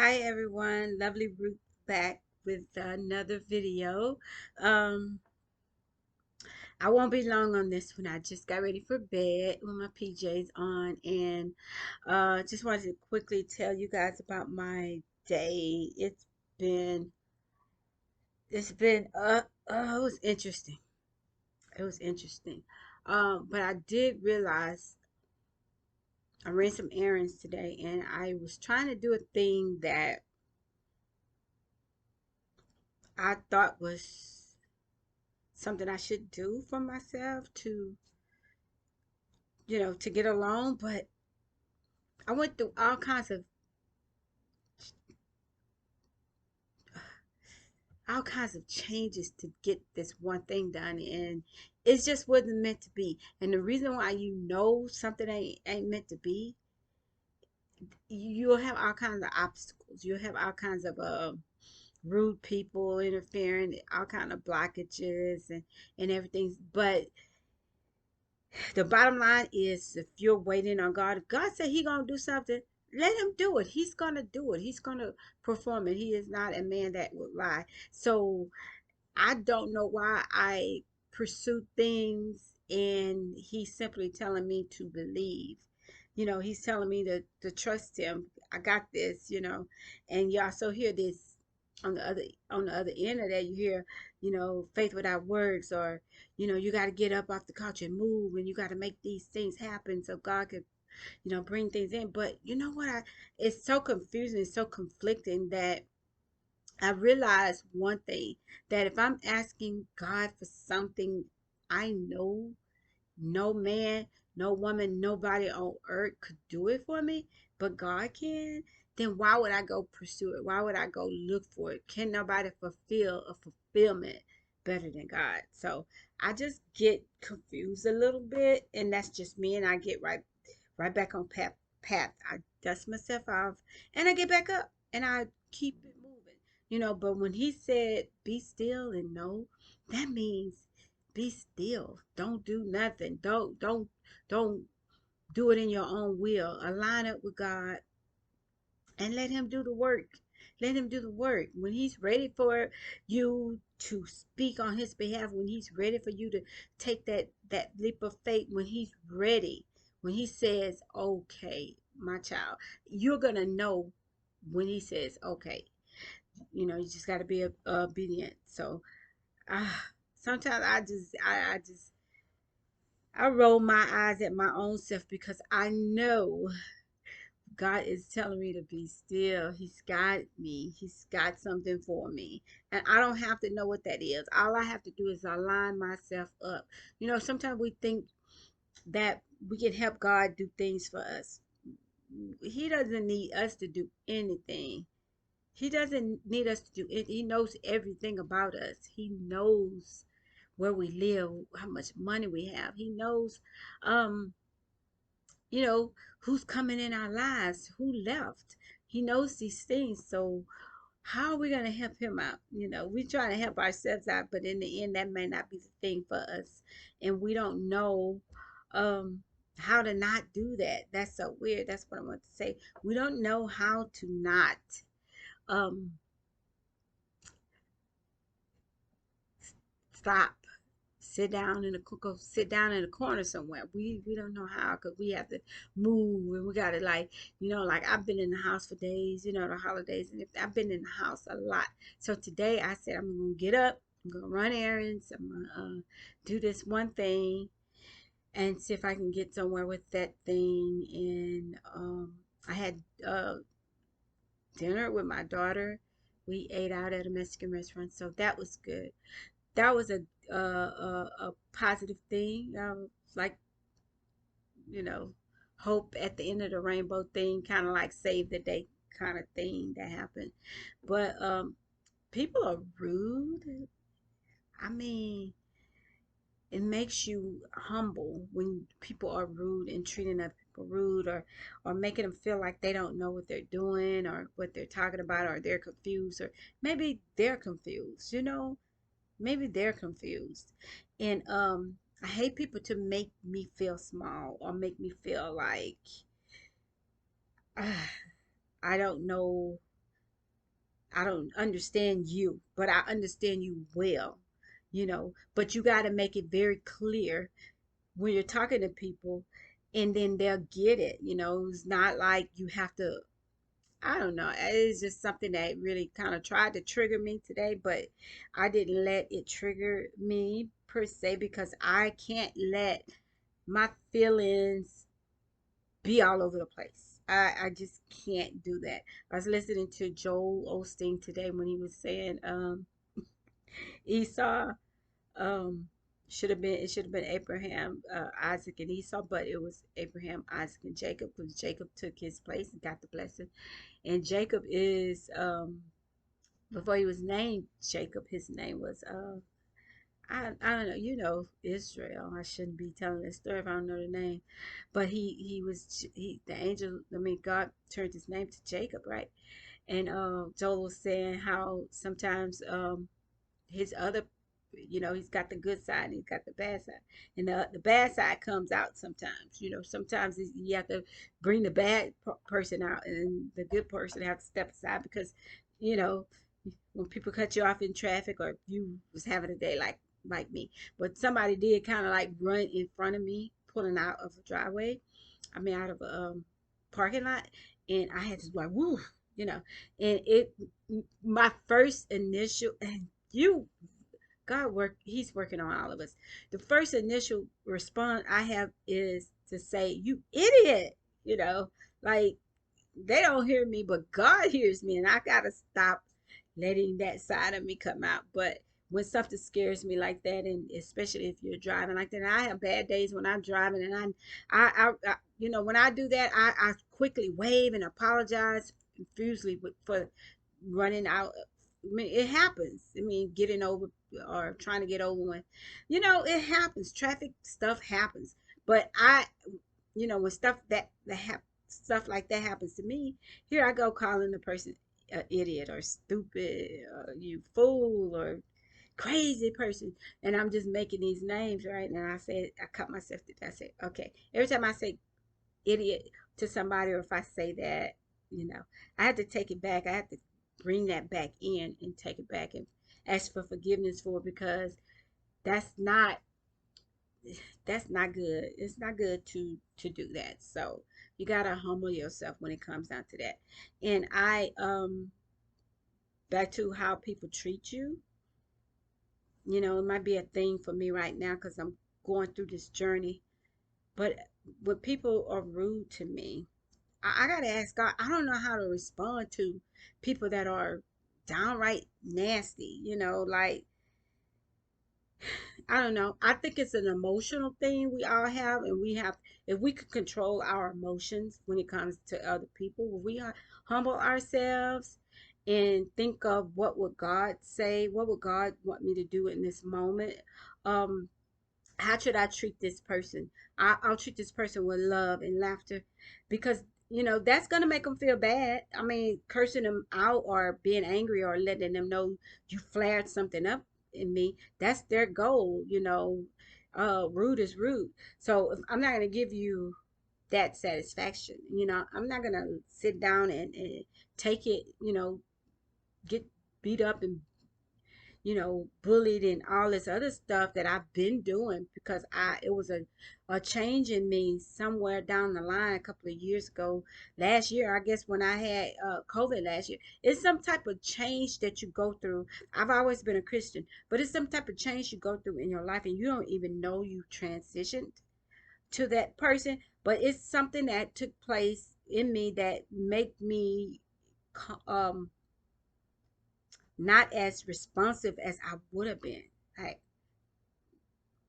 Hi everyone, Lovely Ruth back with another video. Um, I won't be long on this one. I just got ready for bed with my PJs on and just wanted to quickly tell you guys about my day. Been it was interesting. It was interesting. But I did realize I ran some errands today and I was trying to do a thing that I thought was something I should do for myself to get along. But I went through all kinds of changes to get this one thing done, and it just wasn't meant to be. And the reason why something ain't meant to be, you'll have all kinds of obstacles. You'll have all kinds of rude people interfering, all kind of blockages and everything. But the bottom line is, if you're waiting on God, if God said He gonna do something, let Him do it. He's gonna do it. He's gonna perform it. He is not a man that would lie. So I don't know why I pursue things, and He's simply telling me to believe. He's telling me to trust Him. I got this. And you also hear this on the other end of that. You hear, faith without works, or you got to get up off the couch and move, and you got to make these things happen so God could, bring things in. But you know what? It's so confusing, it's so conflicting that I realized one thing, that if I'm asking God for something, I know no man, no woman, nobody on earth could do it for me, but God can, then why would I go pursue it? Why would I go look for it? Can nobody fulfill a fulfillment better than God? So I just get confused a little bit, and that's just me, and I get right back on path. I dust myself off and I get back up and I keep it moving. But when He said be still and know, that means be still. Don't do nothing. Don't do it in your own will. Align up with God and let Him do the work. Let Him do the work. When He's ready for you to speak on His behalf, when He's ready for you to take that leap of faith, when He's ready, when He says, "Okay, my child," you're gonna know when He says, "Okay." You just got to be obedient. So, sometimes I roll my eyes at my own self, because I know God is telling me to be still. He's got me. He's got something for me. And I don't have to know what that is. All I have to do is align myself up. Sometimes we think that we can help God do things for us. He doesn't need us to do anything. He doesn't need us to do it. He knows everything about us. He knows where we live, how much money we have. He knows um you know, who's coming in our lives, who left. He knows these things. So how are we going to help him out? We try to help ourselves out, but in the end, that may not be the thing for us. And we don't know um, how to not do that. That's so weird. That's what I want to say. We don't know how to not um, stop, sit down in a corner somewhere. We don't know how, because we have to move, and we got to, like I've been in the house for days, the holidays, and I've been in the house a lot. So today I said I'm gonna get up, I'm gonna run errands, I'm gonna do this one thing and see if I can get somewhere with that thing. And I had dinner with my daughter. We ate out at a Mexican restaurant, so that was good. That was a positive thing. Like, you know, hope at the end of the rainbow thing, kind of like save the day kind of thing that happened. But people are rude. I mean, it makes you humble when people are rude and treating other people rude, or making them feel like they don't know what they're doing or what they're talking about, or they're confused, or maybe they're confused. Maybe they're confused. And I hate people to make me feel small, or make me feel like I don't know I don't understand you, but I understand you well, but you got to make it very clear when you're talking to people, and then they'll get it. It's not like you have to, I don't know. It's just something that really kind of tried to trigger me today, but I didn't let it trigger me per se, because I can't let my feelings be all over the place. I just can't do that. I was listening to Joel Osteen today when he was saying Esau um should have been Abraham, Isaac and Esau, but it was Abraham, Isaac and Jacob, because Jacob took his place and got the blessing. And Jacob is before he was named Jacob, his name was I don't know, Israel. I shouldn't be telling this story if I don't know the name. But the angel, I mean God turned his name to Jacob, right? And Joel was saying how sometimes his other, he's got the good side and he's got the bad side, and the bad side comes out sometimes. Sometimes you have to bring the bad person out, and the good person have to step aside, because you know when people cut you off in traffic, or if you was having a day like me, but somebody did kind of like run in front of me pulling out of a driveway, I mean out of a parking lot, and I had to like woo, you know and it my first initial, and you he's working on all of us. The first initial response I have is to say, "You idiot." You know, like they don't hear me, but God hears me, and I gotta stop letting that side of me come out. But when something scares me like that, and especially if you're driving like that, and I have bad days when I'm driving, and when I do that, I quickly wave and apologize profusely for running out. I mean, it happens. I mean, getting over or trying to get over when, it happens. Traffic stuff happens. But when stuff like that happens to me, here I go calling the person an idiot or stupid, or you fool, or crazy person, and I'm just making these names, right? And I cut myself to. I say, okay. Every time I say idiot to somebody, or if I say that, you know, I have to take it back. I have to bring that back in and take it back and ask for forgiveness for it, because that's not that's not good. It's not good to do that. So you gotta humble yourself when it comes down to that. And back to how people treat you. It might be a thing for me right now because I'm going through this journey. But when people are rude to me, I gotta ask God. I don't know how to respond to people that are downright nasty. Like, I don't know. I think it's an emotional thing we all have, and if we could control our emotions when it comes to other people, when we humble ourselves and think of what would God say, what would God want me to do in this moment. Um, how should I treat this person? I'll treat this person with love and laughter, because that's gonna make them feel bad. I mean, cursing them out or being angry or letting them know you flared something up in me, that's their goal. Rude is rude. So if I'm not gonna give you that satisfaction, I'm not gonna sit down and take it, get beat up and bullied and all this other stuff that I've been doing, because it was a change in me somewhere down the line a couple of years ago. Last year, I guess, when I had COVID last year. It's some type of change that you go through. I've always been a Christian, but it's some type of change you go through in your life, and you don't even know you transitioned to that person. But it's something that took place in me that make me um not as responsive as I would have been. Like,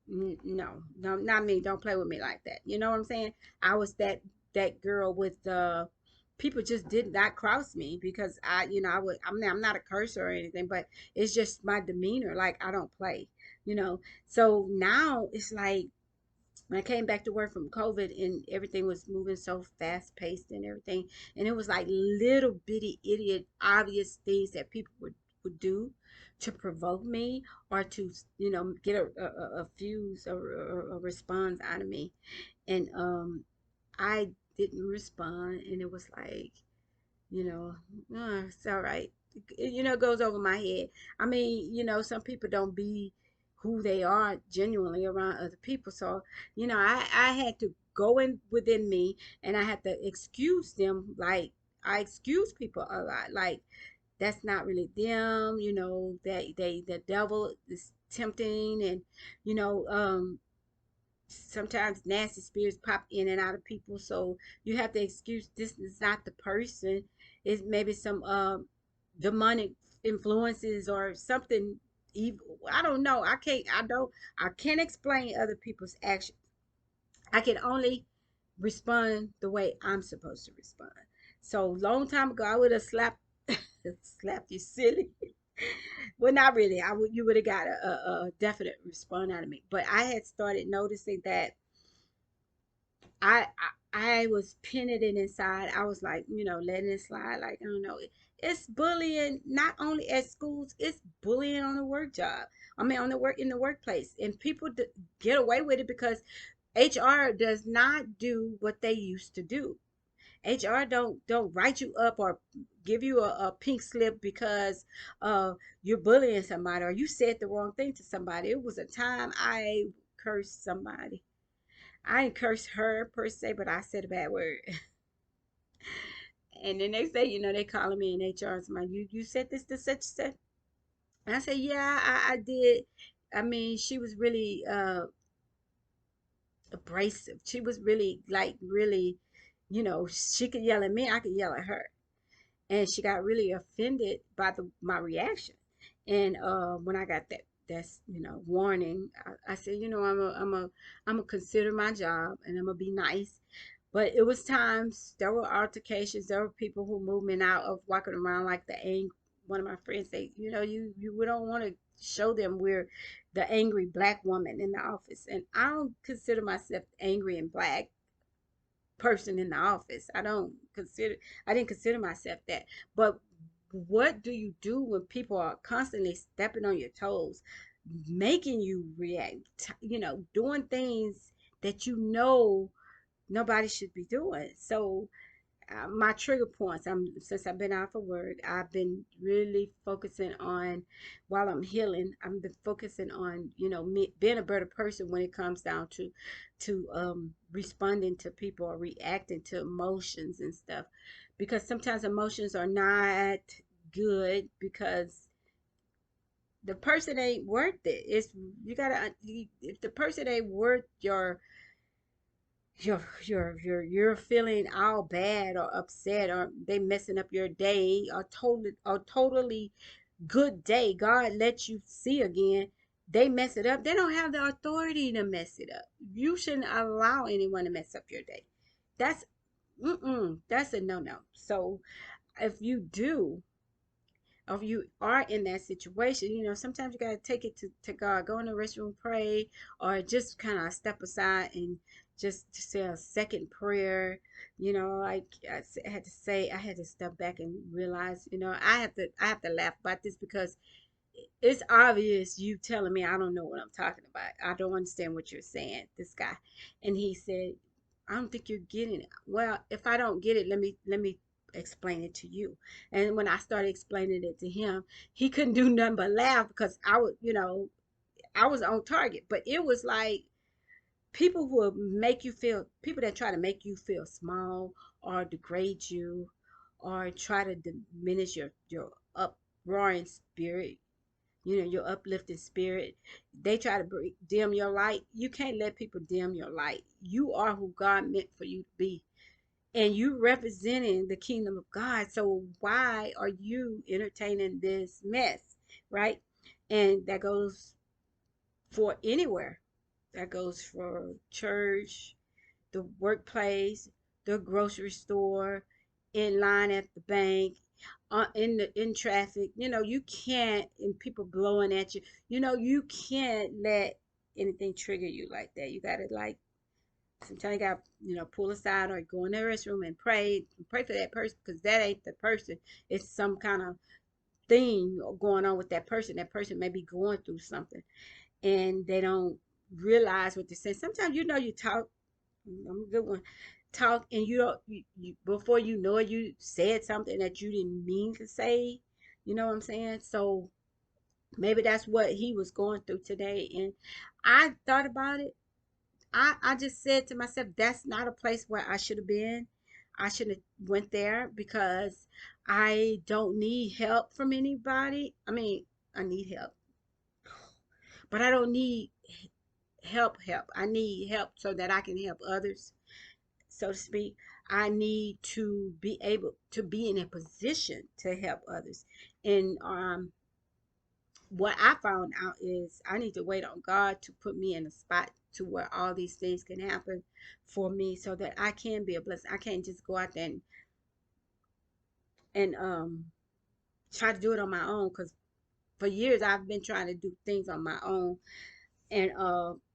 no, no, not me. Don't play with me like that. You know what I'm saying? I was that girl with the people just did not cross me, because I'm not a cursor or anything, but it's just my demeanor. Like, I don't play. So now it's like, when I came back to work from COVID and everything was moving so fast paced and everything, and it was like little bitty idiot obvious things that people would do to provoke me, or to get a fuse or a response out of me. And I didn't respond, and it was like, you know, it's all right. goes over my head. I mean, some people don't be who they are genuinely around other people. So, I had to go in within me, and I had to excuse them. Like, I excuse people a lot. Like, that's not really them, that the devil is tempting, and you know, sometimes nasty spirits pop in and out of people, so you have to excuse this is not the person. It's maybe some demonic influences or something evil. I don't know. I can't explain other people's actions. I can only respond the way I'm supposed to respond. So long time ago I would have slapped slapped you silly. Well, not really. You would have got a definite response out of me. But I had started noticing that I was pinning it inside. I was like, letting it slide. Like, I don't know. It's bullying not only at schools, it's bullying on the work job. I mean, on the work in the workplace, and people get away with it because HR does not do what they used to do. HR don't write you up or give you a pink slip because you're bullying somebody or you said the wrong thing to somebody. It was a time I cursed somebody. I didn't curse her per se, but I said a bad word. And the next day, they calling me in HR and somebody, you said this to such and such. And I said, yeah, I did. I mean, she was really abrasive. She was really like really, she could yell at me, I could yell at her. And she got really offended by my reaction. And when I got that's warning, I said, I'm a consider my job, and I'm gonna be nice. But it was times there were altercations. There were people who moved me out of walking around like the angry. One of my friends say, you we don't want to show them we're the angry black woman in the office, and I don't consider myself angry and black person in the office. I didn't consider myself that. But what do you do when people are constantly stepping on your toes, making you react, doing things that nobody should be doing? So my trigger points. Since I've been out for work, I've been really focusing on while I'm healing. I've been focusing on me being a better person when it comes down to responding to people or reacting to emotions and stuff, because sometimes emotions are not good because the person ain't worth it. It's you gotta if the person ain't worth you're feeling all bad or upset, or they messing up your day, or totally good day God lets you see again, they mess it up. They don't have the authority to mess it up. You shouldn't allow anyone to mess up your day. That's that's a no-no. So if you do, or if you are in that situation, sometimes you got to take it to God. Go in the restroom, pray, or just kind of step aside and just say a second prayer. Like I had to step back and realize, I have to laugh about this because it's obvious you telling me I don't know what I'm talking about. I don't understand what you're saying, this guy. And he said, I don't think you're getting it. Well, if I don't get it, let me explain it to you. And when I started explaining it to him, he couldn't do nothing but laugh because I was on target. But it was like people that try to make you feel small or degrade you or try to diminish your uproaring spirit, your uplifting spirit. They try to dim your light. You can't let people dim your light. You are who God meant for you to be, and you representing the kingdom of God. So why are you entertaining this mess, right? And that goes for anywhere. That goes for church, the workplace, the grocery store, in line at the bank, in traffic. You can't, and people blowing at you. You can't let anything trigger you like that. You gotta like sometimes you gotta pull aside or go in the restroom and pray for that person, because that ain't the person. It's some kind of thing going on with that person. That person may be going through something and they don't realize what they're saying. Sometimes you talk. I'm a good one. Talk, and you don't. You before you know it, you said something that you didn't mean to say. You know what I'm saying? So maybe that's what he was going through today. And I thought about it. I just said to myself, that's not a place where I should have been. I should have went there because I don't need help from anybody. I mean, I need help, but I don't need help. I need help so that I can help others, so to speak. I need to be able to be in a position to help others. And what I found out is I need to wait on God to put me in a spot to where all these things can happen for me so that I can be a blessing. I can't just go out there and try to do it on my own, because for years I've been trying to do things on my own, and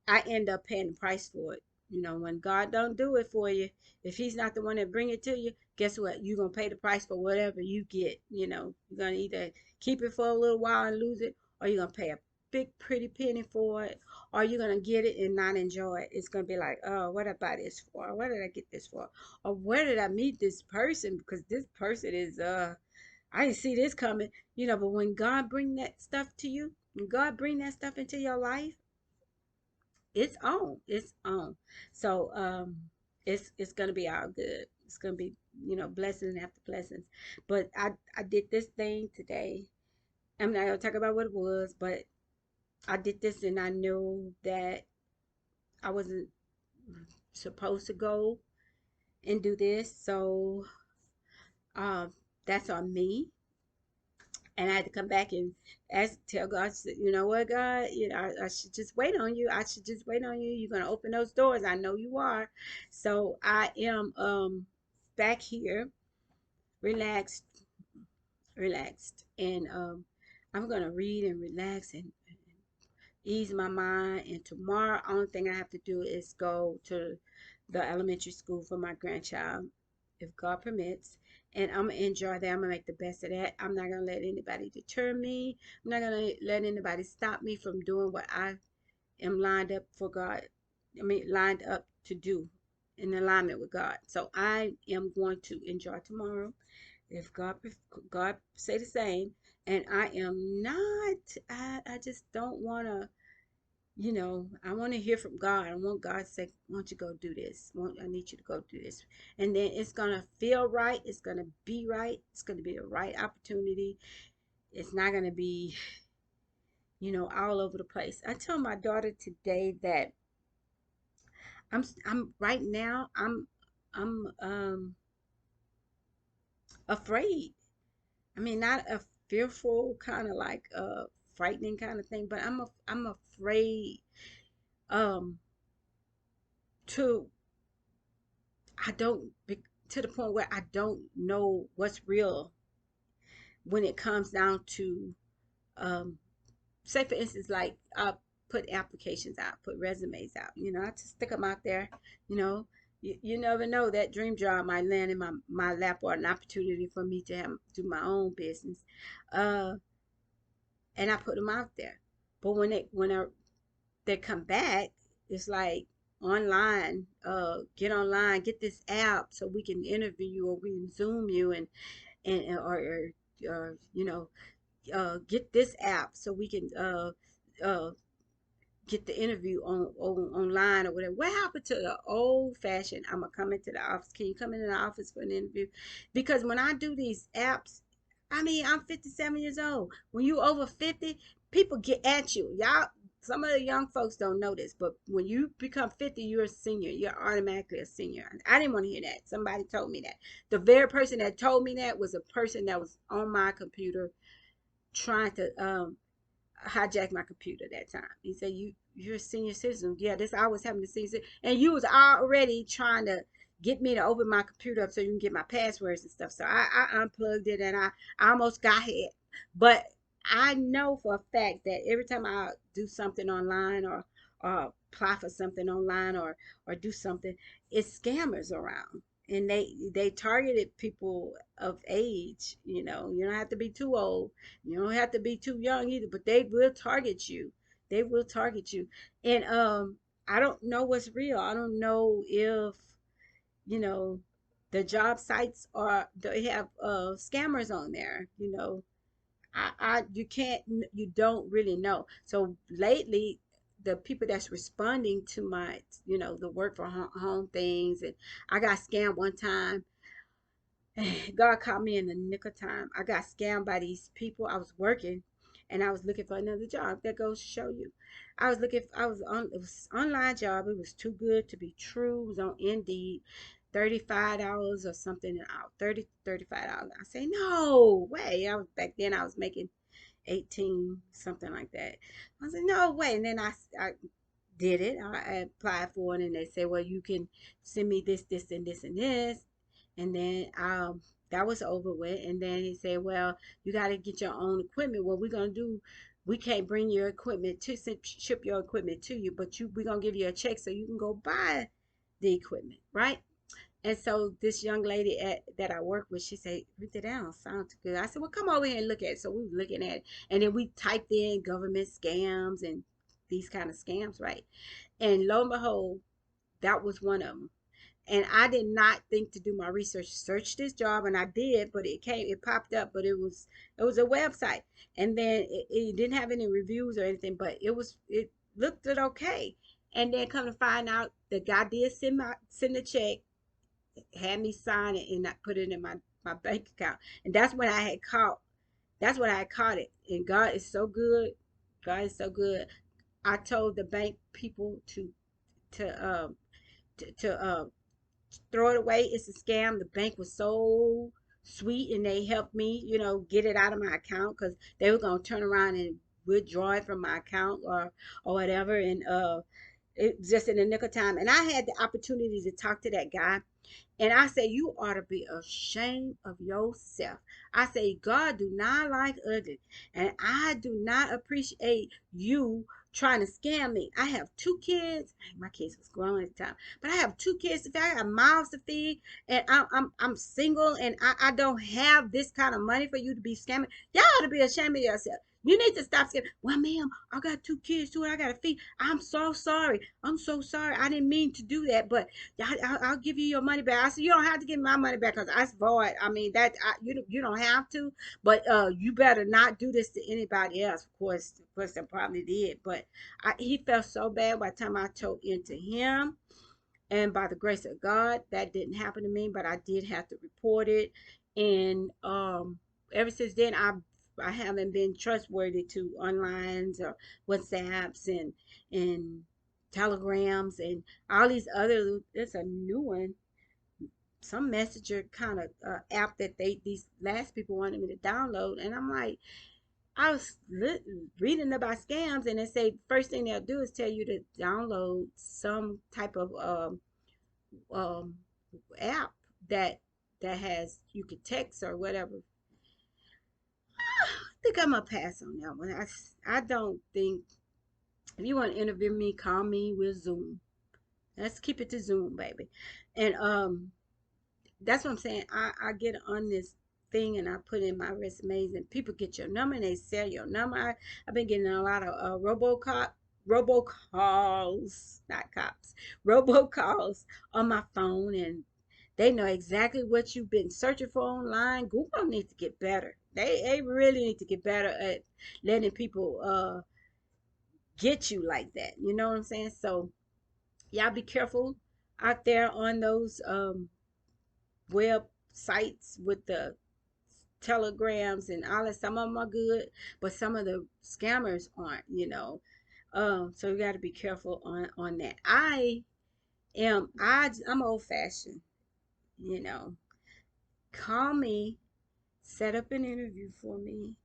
I end up paying the price for it. You know, when God don't do it for you, if He's not the one that bring it to you, guess what? You're gonna pay the price for whatever you get. You know, you're gonna either keep it for a little while and lose it, or you're gonna pay a big pretty penny for it, or you're gonna get it and not enjoy it. It's gonna be like, oh, what did I buy this for? What did I get this for? Or where did I meet this person? Because this person is I didn't see this coming. You know, but when God bring that stuff to you, when God bring that stuff into your life, it's on. It's on. So it's gonna be all good. It's gonna be, blessings after blessings. But I did this thing today. I'm not gonna talk about what it was, but I did this and I knew that I wasn't supposed to go and do this. So um that's on me. And I had to come back and tell God, you know what, God, I should just wait on you. I should just wait on you. You're gonna open those doors. I know you are. So I am back here, relaxed, relaxed, and I'm gonna read and relax and ease my mind. And tomorrow, only thing I have to do is go to the elementary school for my grandchild, if God permits. And I'm gonna enjoy that. I'm gonna make the best of that. I'm not gonna let anybody deter me. I'm not gonna let anybody stop me from doing what I am lined up for God. I mean, lined up to do in alignment with God. So I am going to enjoy tomorrow, if God say the same. And I am not. I just don't want to, I want to hear from God. I want God to say, "I want you to go do this. I need you to go do this." And then it's going to feel right. It's going to be right. It's going to be the right opportunity. It's not going to be, all over the place. I told my daughter today that I'm right now, I'm afraid. I mean, not a fearful kind of like frightening kind of thing, but I'm afraid um to I don't be, to the point where I don't know what's real when it comes down to, um, say for instance, like I put applications out, put resumes out. I just stick them out there. You know, you never know, that dream job might land in my lap, or an opportunity for me to have do my own business. Uh, and I put them out there. But they come back, it's like online, get online, get this app so we can interview you, or we can Zoom you, and or get this app so we can uh get the interview on online or whatever. What happened to the old fashioned, I'm gonna come into the office, can you come into the office for an interview? Because when I do these apps, I mean, I'm 57 years old. When you over 50, people get at you. Y'all, some of the young folks don't know this, but when you become 50, you're a senior. You're automatically a senior. I didn't want to hear that. Somebody told me that. The very person that told me that was a person that was on my computer trying to hijacked my computer that time. He said, you're a senior citizen. Yeah, this I was having to see, and you was already trying to get me to open my computer up so you can get my passwords and stuff. So I unplugged it and I almost got hit. But I know for a fact that every time I do something online, or apply for something online, or do something, it's scammers around. And they targeted people of age. You don't have to be too old, you don't have to be too young either, but they will target you. They will target you. And I don't know what's real. I don't know if, you know, the job sites are, they have scammers on there. you can't, you don't really know. So lately, the people that's responding to my, the work from home things, and I got scammed one time. God caught me in the nick of time. I got scammed by these people. I was working and I was looking for another job. That goes to show you. It was online job. It was too good to be true. It was on Indeed. $35 or something an hour. $35. I say, no way. Back then I was making 18, something like that. I was like, no way. And then I did it. I applied for it, and they said, well, you can send me this, and this, and this. And then that was over with. And then he said, well, you got to get your own equipment. What we're going to do, we can't bring your equipment to ship your equipment to you, but we're going to give you a check so you can go buy the equipment, right? And so this young lady that I work with, she said, Ruthie, that don't sound too good. I said, well, come over here and look at it. So we were looking at it. And then we typed in government scams and these kind of scams, right? And lo and behold, that was one of them. And I did not think to do my research, search this job, and I did, but it popped up, but it was a website, and then it didn't have any reviews or anything, but it looked it okay. And then come to find out, the guy did send the check, had me sign it, and I put it in my bank account, and that's when I caught it. And God is so good. God is so good. I told the bank people to throw it away. It's a scam. The bank was so sweet, and they helped me, get it out of my account, because they were gonna turn around and withdraw it from my account, or whatever. And it just in the nick of time. And I had the opportunity to talk to that guy, and I say, you ought to be ashamed of yourself. I say, God do not like ugly. And I do not appreciate you trying to scam me. I have two kids. My kids was grown at the time. But I have two kids to feed. I have mouths to feed. And I'm single, and I don't have this kind of money for you to be scamming. Y'all ought to be ashamed of yourself. You need to stop scamming. Well, ma'am, I got two kids too, and I got to feed. I'm so sorry. I'm so sorry. I didn't mean to do that. But I'll give you your money back. I said, you don't have to give me my money back, because that's void. I mean, you don't have to, but you better not do this to anybody else. Of course, I probably did, but he felt so bad by the time I told into him. And by the grace of God, that didn't happen to me, but I did have to report it. And ever since then, I haven't been trustworthy to onlines or WhatsApps and telegrams and all these other. There's a new one, some messenger kind of app that these last people wanted me to download, and I'm like, I was reading about scams, and they say first thing they'll do is tell you to download some type of um, app that has, you could text or whatever. I think I'm gonna pass on that one. I don't think, if you want to interview me, call me with Zoom. Let's keep it to Zoom, baby. And that's what I'm saying. I get on this thing, and I put in my resumes, and people get your number and they sell your number. I've been getting a lot of robocalls, not cops, robocalls on my phone, and they know exactly what you've been searching for online. Google needs to get better. They really need to get better at letting people get you like that. You know what I'm saying? So y'all be careful out there on those websites with the telegrams and all that. Some of them are good, but some of the scammers aren't. So you got to be careful on that. I'm old fashioned. you know Call me, set up an interview for me,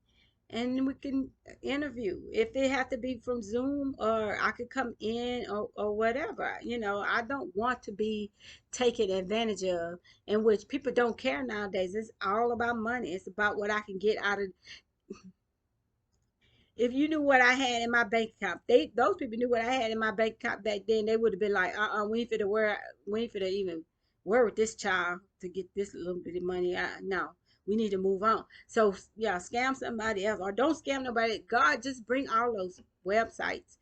and we can interview. If they have to be from Zoom, or I could come in, or whatever. I don't want to be taken advantage of, in which people don't care nowadays. It's all about money. It's about what I can get out of. If you knew what I had in my bank account, those people knew what I had in my bank account back then, they would have been like, we ain't finna even work with this child to get this little bit of money. No, we need to move on. So yeah, scam somebody else, or don't scam nobody. God, just bring all those websites,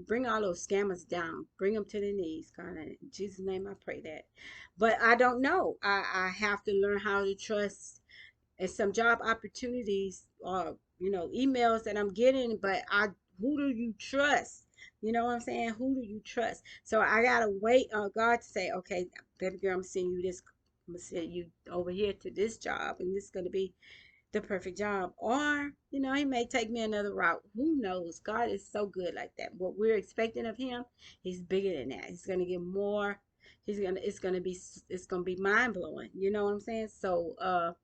bring all those scammers down, bring them to their knees. God, in Jesus' name, I pray that. But I don't know. I have to learn how to trust and some job opportunities or emails that I'm getting, but who do you trust? You know what I'm saying? Who do you trust? So I gotta wait on God to say, okay, baby girl, I'm sending you this. I'm gonna send you over here to this job, and this is gonna be the perfect job. Or, he may take me another route. Who knows? God is so good like that. What we're expecting of him, he's bigger than that. He's gonna get more. It's gonna be mind blowing. You know what I'm saying? So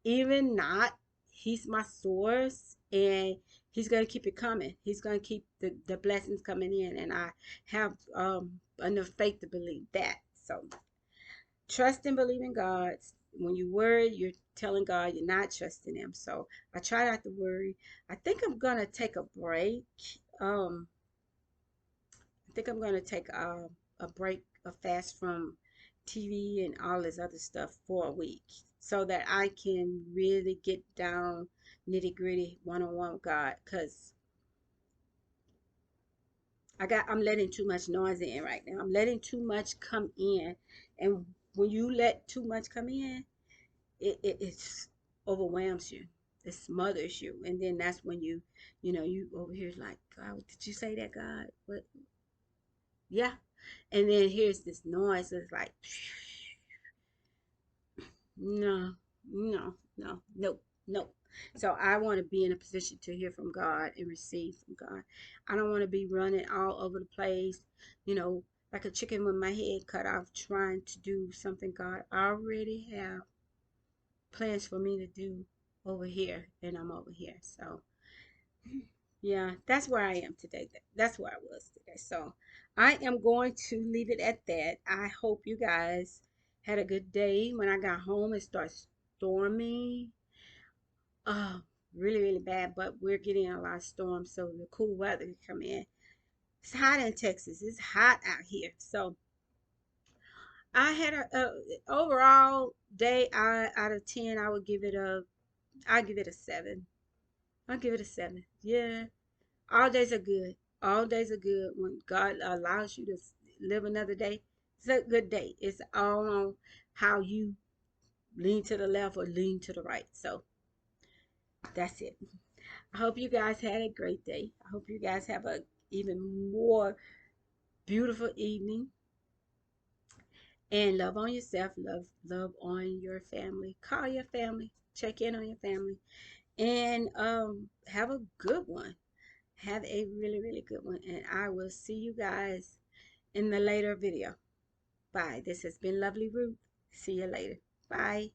even not, he's my source, and he's gonna keep it coming. He's gonna keep the blessings coming in, and I have enough faith to believe that. So trust and believe in God. When you worry, you're telling God you're not trusting him. So I try not to worry. I think I'm gonna take a break. Um, I think I'm gonna take a break, a fast from TV and all this other stuff for a week, so that I can really get down nitty gritty one on one with God. Cause I'm letting too much noise in right now. I'm letting too much come in, and when you let too much come in, it overwhelms you. It smothers you, and then that's when you over here like, God, did you say that, God? What? Yeah. And then here's this noise. It's like, no, no, no, nope, nope. So I want to be in a position to hear from God and receive from God. I don't want to be running all over the place, you know, like a chicken with my head cut off, trying to do something God already have plans for me to do over here, and I'm over here. So yeah, that's where I am today. That's where I was today. So I am going to leave it at that. I hope you guys had a good day. When I got home, it started storming. Oh, really, really bad. But we're getting a lot of storms, so the cool weather can come in. It's hot in Texas. It's hot out here. So I had a overall day out of 10. I'll give it a 7. I'll give it a 7. Yeah. All days are good. All days are good when God allows you to live another day. It's a good day. It's all on how you lean to the left or lean to the right. So that's it. I hope you guys had a great day. I hope you guys have a even more beautiful evening. And love on yourself. Love on your family. Call your family. Check in on your family. And have a good one. Have a really, really good one. And I will see you guys in the later video. Bye. This has been Lovely Ruth. See you later. Bye.